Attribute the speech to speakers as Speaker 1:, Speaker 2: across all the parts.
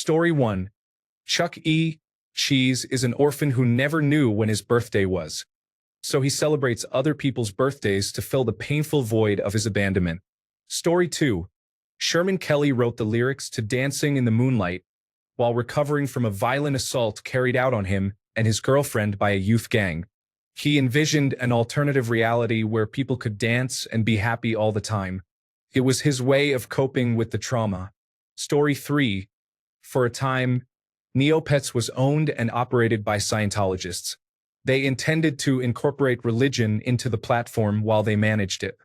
Speaker 1: Story 1. Chuck E. Cheese is an orphan who never knew when his birthday was. So he celebrates other people's birthdays to fill the painful void of his abandonment. Story 2. Sherman Kelly wrote the lyrics to Dancing in the Moonlight while recovering from a violent assault carried out on him and his girlfriend by a youth gang. He envisioned an alternative reality where people could dance and be happy all the time. It was his way of coping with the trauma. Story 3. For a time, Neopets was owned and operated by Scientologists. They intended to incorporate religion into the platform while they managed it.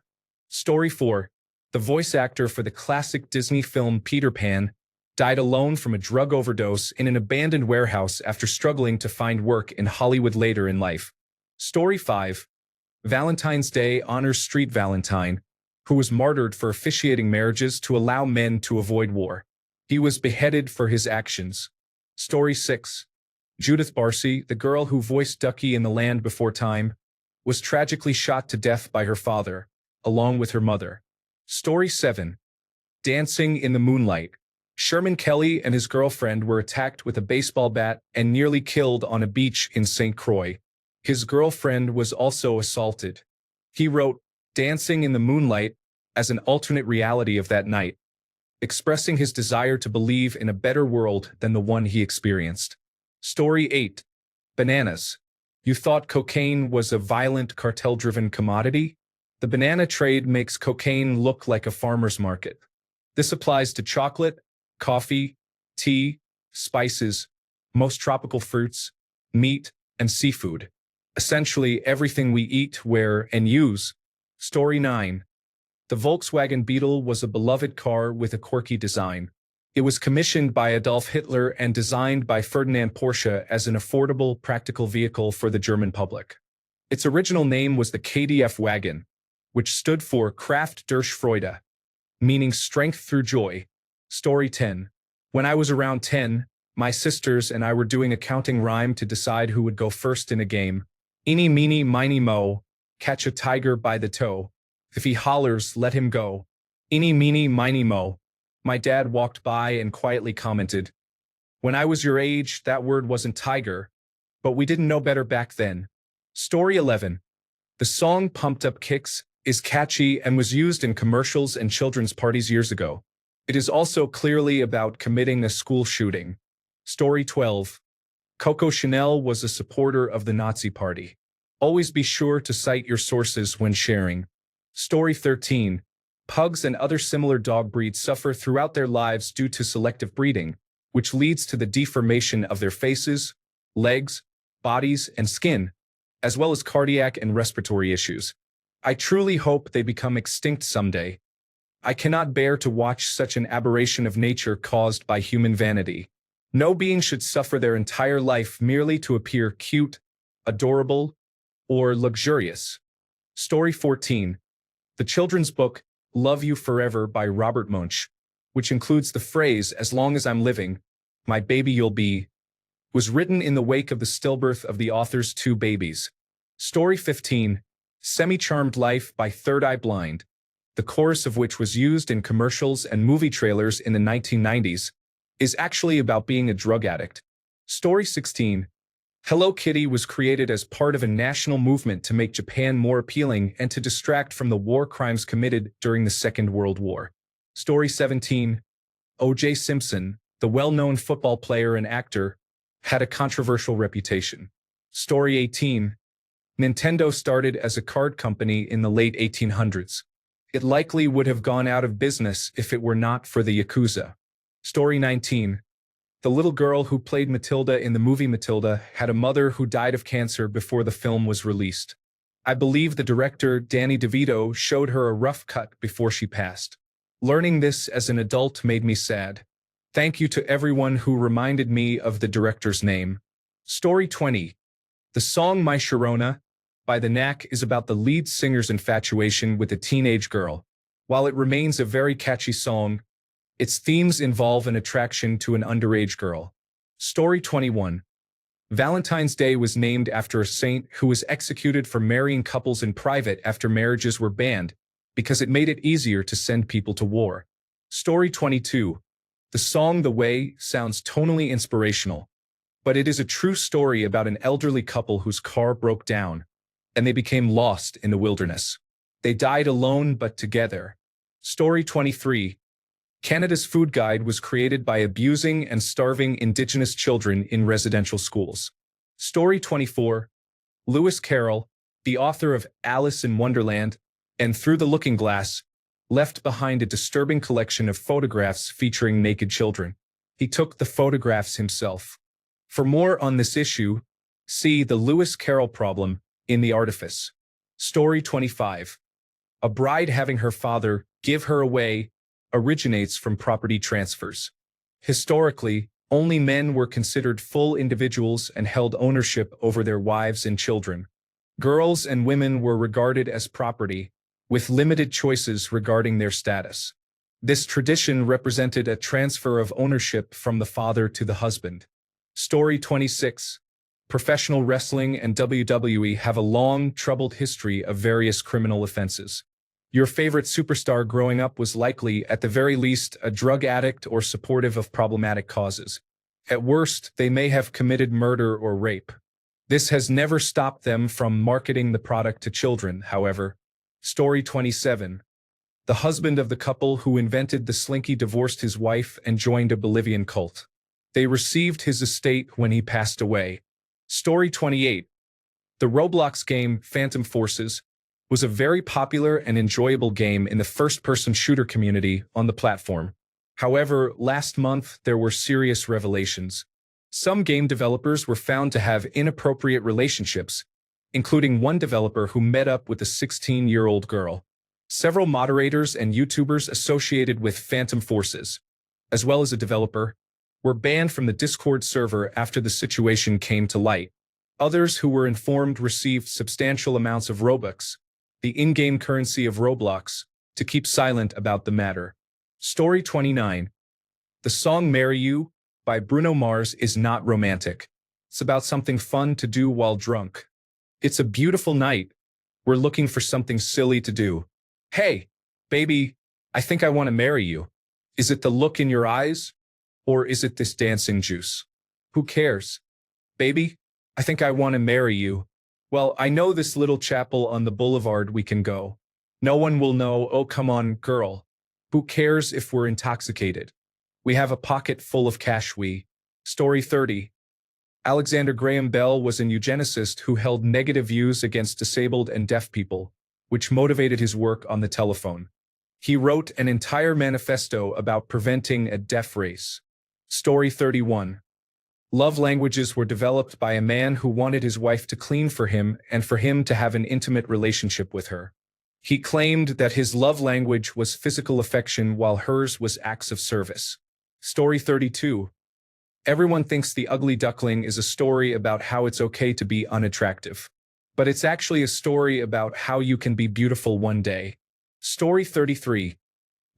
Speaker 1: Story 4. The voice actor for the classic Disney film Peter Pan died alone from a drug overdose in an abandoned warehouse after struggling to find work in Hollywood later in life. Story 5. Valentine's Day honors Street Valentine, who was martyred for officiating marriages to allow men to avoid war. He was beheaded for his actions. Story 6. Judith Barcy, the girl who voiced Ducky in The Land Before Time, was tragically shot to death by her father, along with her mother. Story 7. Dancing in the Moonlight. Sherman Kelly and his girlfriend were attacked with a baseball bat and nearly killed on a beach in St. Croix. His girlfriend was also assaulted. He wrote Dancing in the Moonlight as an alternate reality of that night, expressing his desire to believe in a better world than the one he experienced. Story 8. Bananas. You thought cocaine was a violent cartel-driven commodity? The banana trade makes cocaine look like a farmer's market. This applies to chocolate, coffee, tea, spices, most tropical fruits, meat, and seafood. Essentially everything we eat, wear, and use. Story 9. The Volkswagen Beetle was a beloved car with a quirky design. It was commissioned by Adolf Hitler and designed by Ferdinand Porsche as an affordable, practical vehicle for the German public. Its original name was the KDF wagon, which stood for Kraft durch Freude, meaning strength through joy. Story 10. When I was around 10, my sisters and I were doing a counting rhyme to decide who would go first in a game. Eeny, meeny, miny, moe, catch a tiger by the toe. If he hollers, let him go. Eeny, meeny, miny, moe. My dad walked by and quietly commented, "When I was your age, that word wasn't tiger, but we didn't know better back then." Story 11. The song Pumped Up Kicks is catchy and was used in commercials and children's parties years ago. It is also clearly about committing a school shooting. Story 12. Coco Chanel was a supporter of the Nazi Party. Always be sure to cite your sources when sharing. Story 13. Pugs and other similar dog breeds suffer throughout their lives due to selective breeding, which leads to the deformation of their faces, legs, bodies, and skin, as well as cardiac and respiratory issues. I truly hope they become extinct someday. I cannot bear to watch such an aberration of nature caused by human vanity. No being should suffer their entire life merely to appear cute, adorable, or luxurious. Story 14. The children's book, Love You Forever by Robert Munsch, which includes the phrase, "As long as I'm living, my baby you'll be," was written in the wake of the stillbirth of the author's two babies. Story 15. Semi-Charmed Life by Third Eye Blind, the chorus of which was used in commercials and movie trailers in the 1990s, is actually about being a drug addict. Story 16. Hello Kitty was created as part of a national movement to make Japan more appealing and to distract from the war crimes committed during the Second World War. Story 17. O.J. Simpson, the well-known football player and actor, had a controversial reputation. Story 18. Nintendo started as a card company in the late 1800s. It likely would have gone out of business if it were not for the Yakuza. Story 19. The little girl who played Matilda in the movie Matilda had a mother who died of cancer before the film was released. I believe the director, Danny DeVito, showed her a rough cut before she passed. Learning this as an adult made me sad. Thank you to everyone who reminded me of the director's name. Story 20. The song My Sharona by The Knack is about the lead singer's infatuation with a teenage girl. While it remains a very catchy song, its themes involve an attraction to an underage girl. Story 21. Valentine's Day was named after a saint who was executed for marrying couples in private after marriages were banned, because it made it easier to send people to war. Story 22. The song The Way sounds tonally inspirational, but it is a true story about an elderly couple whose car broke down, and they became lost in the wilderness. They died alone but together. Story 23. Canada's food guide was created by abusing and starving Indigenous children in residential schools. Story 24. Lewis Carroll, the author of Alice in Wonderland and Through the Looking Glass, left behind a disturbing collection of photographs featuring naked children. He took the photographs himself. For more on this issue, see The Lewis Carroll Problem in The Artifice. Story 25. A bride having her father give her away originates from property transfers. Historically, only men were considered full individuals and held ownership over their wives and children. Girls and women were regarded as property, with limited choices regarding their status. This tradition represented a transfer of ownership from the father to the husband. Story 26. Professional wrestling and WWE have a long, troubled history of various criminal offenses. Your favorite superstar growing up was likely, at the very least, a drug addict or supportive of problematic causes. At worst, they may have committed murder or rape. This has never stopped them from marketing the product to children, however. Story 27. The husband of the couple who invented the slinky divorced his wife and joined a Bolivian cult. They received his estate when he passed away. Story 28. The Roblox game Phantom Forces was a very popular and enjoyable game in the first-person shooter community on the platform. However, last month there were serious revelations. Some game developers were found to have inappropriate relationships, including one developer who met up with a 16-year-old girl. Several moderators and YouTubers associated with Phantom Forces, as well as a developer, were banned from the Discord server after the situation came to light. Others who were informed received substantial amounts of Robux, the in-game currency of Roblox, to keep silent about the matter. Story 29. The song Marry You by Bruno Mars is not romantic. It's about something fun to do while drunk. It's a beautiful night. We're looking for something silly to do. Hey, baby, I think I want to marry you. Is it the look in your eyes? Or is it this dancing juice? Who cares? Baby, I think I want to marry you. Well, I know this little chapel on the boulevard we can go. No one will know. Oh, come on, girl. Who cares if we're intoxicated? We have a pocket full of cash. Story 30. Alexander Graham Bell was an eugenicist who held negative views against disabled and deaf people, which motivated his work on the telephone. He wrote an entire manifesto about preventing a deaf race. Story 31. Love languages were developed by a man who wanted his wife to clean for him and for him to have an intimate relationship with her. He claimed that his love language was physical affection while hers was acts of service. Story 32. Everyone thinks The Ugly Duckling is a story about how it's okay to be unattractive. But it's actually a story about how you can be beautiful one day. Story 33.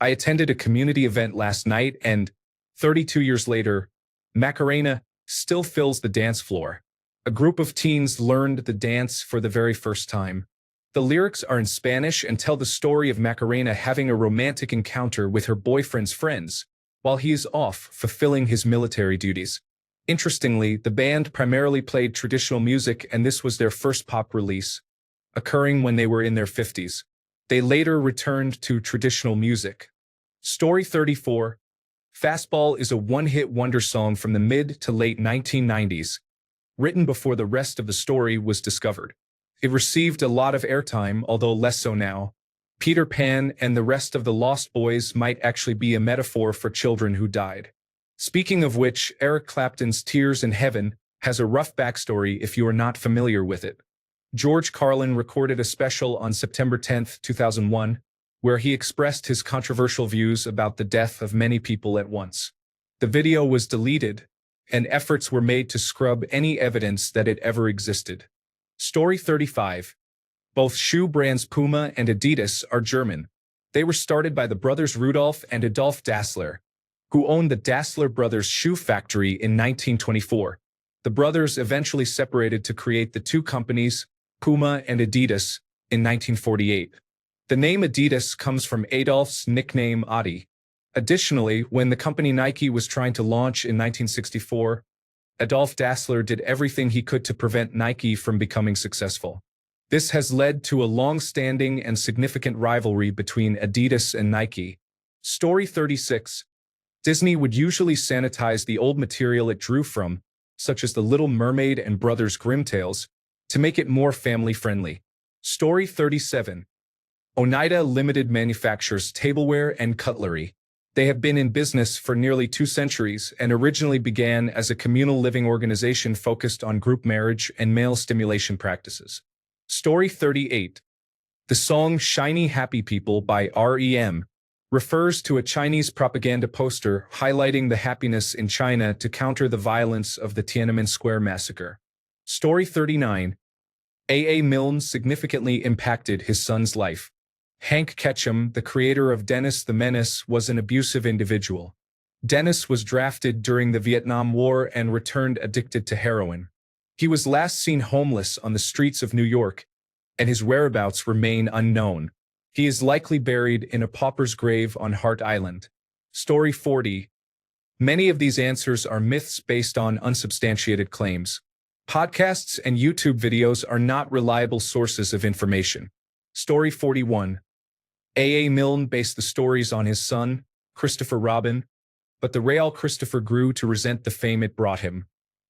Speaker 1: I attended a community event last night and, 32 years later, Macarena still fills the dance floor. A group of teens learned the dance for the very first time. The lyrics are in Spanish and tell the story of Macarena having a romantic encounter with her boyfriend's friends, while he is off fulfilling his military duties. Interestingly, the band primarily played traditional music and this was their first pop release, occurring when they were in their 50s. They later returned to traditional music. Story 34. Fastball is a one-hit wonder song from the mid to late 1990s, written before the rest of the story was discovered. It received a lot of airtime, although less so now. Peter Pan and the rest of the Lost Boys might actually be a metaphor for children who died. Speaking of which, Eric Clapton's Tears in Heaven has a rough backstory if you are not familiar with it. George Carlin recorded a special on September 10, 2001, where he expressed his controversial views about the death of many people at once. The video was deleted, and efforts were made to scrub any evidence that it ever existed. Story 35. Both shoe brands Puma and Adidas are German. They were started by the brothers Rudolf and Adolf Dassler, who owned the Dassler Brothers shoe factory in 1924. The brothers eventually separated to create the two companies, Puma and Adidas, in 1948. The name Adidas comes from Adolf's nickname Adi. Additionally, when the company Nike was trying to launch in 1964, Adolf Dassler did everything he could to prevent Nike from becoming successful. This has led to a long-standing and significant rivalry between Adidas and Nike. Story 36. Disney would usually sanitize the old material it drew from, such as The Little Mermaid and Brothers Grimm tales, to make it more family-friendly. Story 37. Oneida Limited manufactures tableware and cutlery. They have been in business for nearly 2 centuries and originally began as a communal living organization focused on group marriage and male stimulation practices. Story 38. The song Shiny Happy People by REM refers to a Chinese propaganda poster highlighting the happiness in China to counter the violence of the Tiananmen Square massacre. Story 39. A. Milne significantly impacted his son's life. Hank Ketchum, the creator of Dennis the Menace, was an abusive individual. Dennis was drafted during the Vietnam War and returned addicted to heroin. He was last seen homeless on the streets of New York, and his whereabouts remain unknown. He is likely buried in a pauper's grave on Hart Island. Story 40. Many of these answers are myths based on unsubstantiated claims. Podcasts and YouTube videos are not reliable sources of information. Story 41. A. Milne based the stories on his son, Christopher Robin, but the Real Christopher grew to resent the fame it brought him.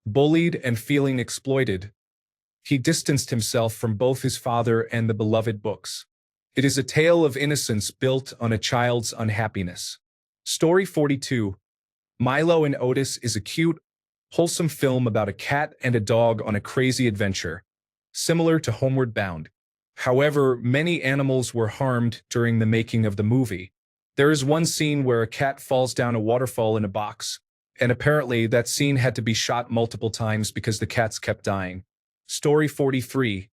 Speaker 1: Bullied and feeling exploited, he distanced himself from both his father and the beloved books. It is a tale of innocence built on a child's unhappiness. Story 42. Milo and Otis is a cute, wholesome film about a cat and a dog on a crazy adventure, similar to Homeward Bound. However, many animals were harmed during the making of the movie. There is one scene where a cat falls down a waterfall in a box, and apparently that scene had to be shot multiple times because the cats kept dying. Story 43.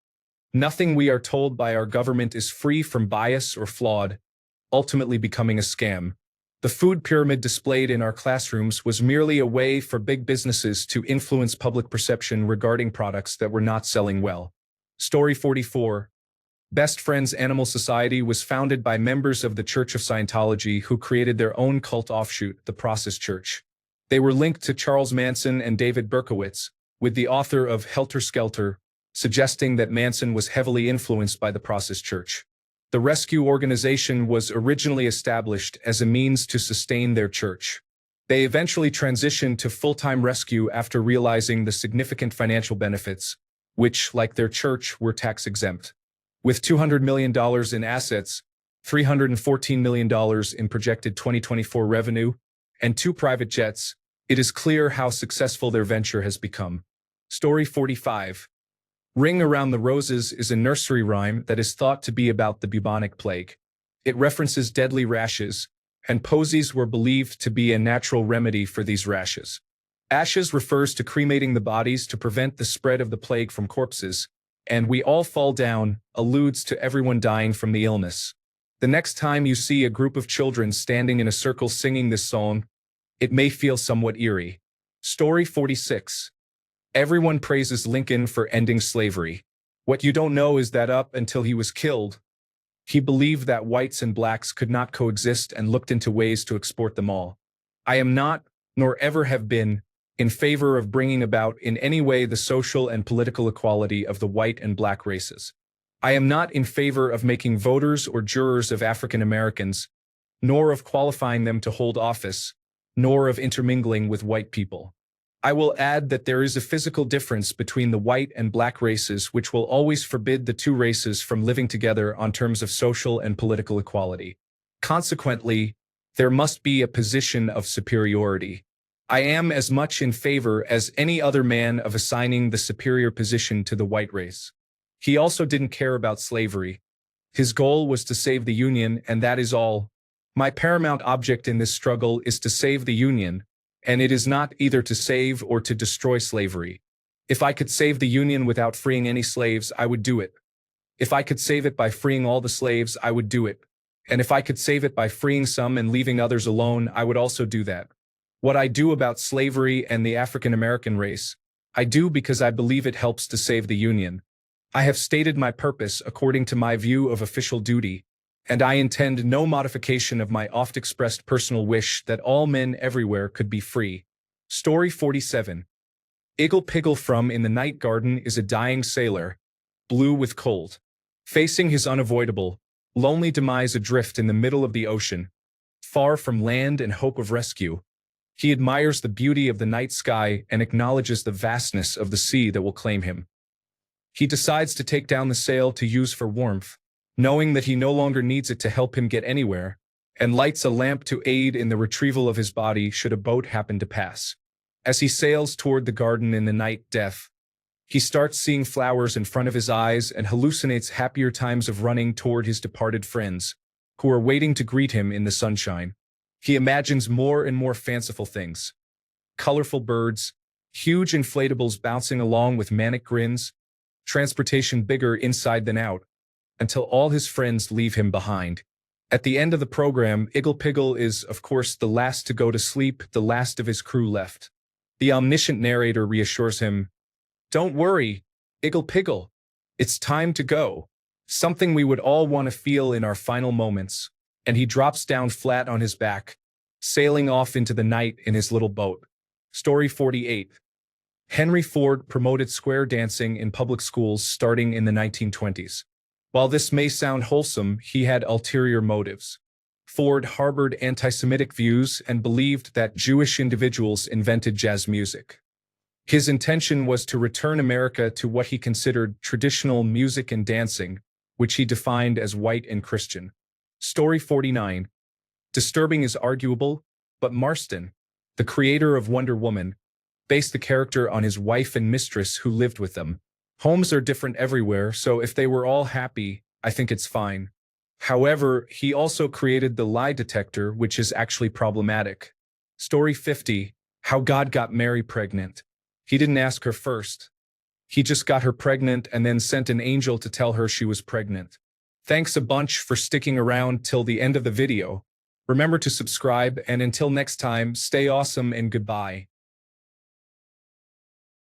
Speaker 1: Nothing we are told by our government is free from bias or flawed, ultimately becoming a scam. The food pyramid displayed in our classrooms was merely a way for big businesses to influence public perception regarding products that were not selling well. Story 44. Best Friends Animal Society was founded by members of the Church of Scientology who created their own cult offshoot, the Process Church. They were linked to Charles Manson and David Berkowitz, with the author of Helter Skelter suggesting that Manson was heavily influenced by the Process Church. The rescue organization was originally established as a means to sustain their church. They eventually transitioned to full-time rescue after realizing the significant financial benefits, which, like their church, were tax-exempt. With $200 million in assets, $314 million in projected 2024 revenue, and 2 private jets, it is clear how successful their venture has become. Story 45. Ring Around the Roses is a nursery rhyme that is thought to be about the bubonic plague. It references deadly rashes, and posies were believed to be a natural remedy for these rashes. Ashes refers to cremating the bodies to prevent the spread of the plague from corpses, and We All Fall Down alludes to everyone dying from the illness. The next time you see a group of children standing in a circle singing this song, it may feel somewhat eerie. Story 46. Everyone praises Lincoln for ending slavery. What you don't know is that up until he was killed, he believed that whites and blacks could not coexist and looked into ways to export them all. I am not, nor ever have been, in favor of bringing about in any way the social and political equality of the white and black races. I am not in favor of making voters or jurors of African Americans, nor of qualifying them to hold office, nor of intermingling with white people. I will add that there is a physical difference between the white and black races which will always forbid the 2 races from living together on terms of social and political equality. Consequently, there must be a position of superiority. I am as much in favor as any other man of assigning the superior position to the white race. He also didn't care about slavery. His goal was to save the Union, and that is all. My paramount object in this struggle is to save the Union, and it is not either to save or to destroy slavery. If I could save the Union without freeing any slaves, I would do it. If I could save it by freeing all the slaves, I would do it. And if I could save it by freeing some and leaving others alone, I would also do that. What I do about slavery and the African American race, I do because I believe it helps to save the Union. I have stated my purpose according to my view of official duty, and I intend no modification of my oft-expressed personal wish that all men everywhere could be free. Story 47. Iggle Piggle from In the Night Garden is a dying sailor, blue with cold, facing his unavoidable, lonely demise adrift in the middle of the ocean, far from land and hope of rescue. He admires the beauty of the night sky and acknowledges the vastness of the sea that will claim him. He decides to take down the sail to use for warmth, knowing that he no longer needs it to help him get anywhere, and lights a lamp to aid in the retrieval of his body should a boat happen to pass. As he sails toward the garden in the night death, he starts seeing flowers in front of his eyes and hallucinates happier times of running toward his departed friends, who are waiting to greet him in the sunshine. He imagines more and more fanciful things. Colorful birds, huge inflatables bouncing along with manic grins, transportation bigger inside than out, until all his friends leave him behind. At the end of the program, Iggle Piggle is, of course, the last to go to sleep, the last of his crew left. The omniscient narrator reassures him, "Don't worry, Iggle Piggle. It's time to go." Something we would all want to feel in our final moments. And he drops down flat on his back, sailing off into the night in his little boat. Story 48. Henry Ford promoted square dancing in public schools starting in the 1920s. While this may sound wholesome, he had ulterior motives. Ford harbored anti-Semitic views and believed that Jewish individuals invented jazz music. His intention was to return America to what he considered traditional music and dancing, which he defined as white and Christian. Story 49. Disturbing is arguable, but Marston, the creator of Wonder Woman, based the character on his wife and mistress who lived with them. Homes are different everywhere, so if they were all happy, I think it's fine. However, he also created the lie detector, which is actually problematic. Story 50. How God got Mary pregnant. He didn't ask her first. He just got her pregnant and then sent an angel to tell her she was pregnant. Thanks a bunch for sticking around till the end of the video. Remember to subscribe, and until next time, stay awesome and goodbye.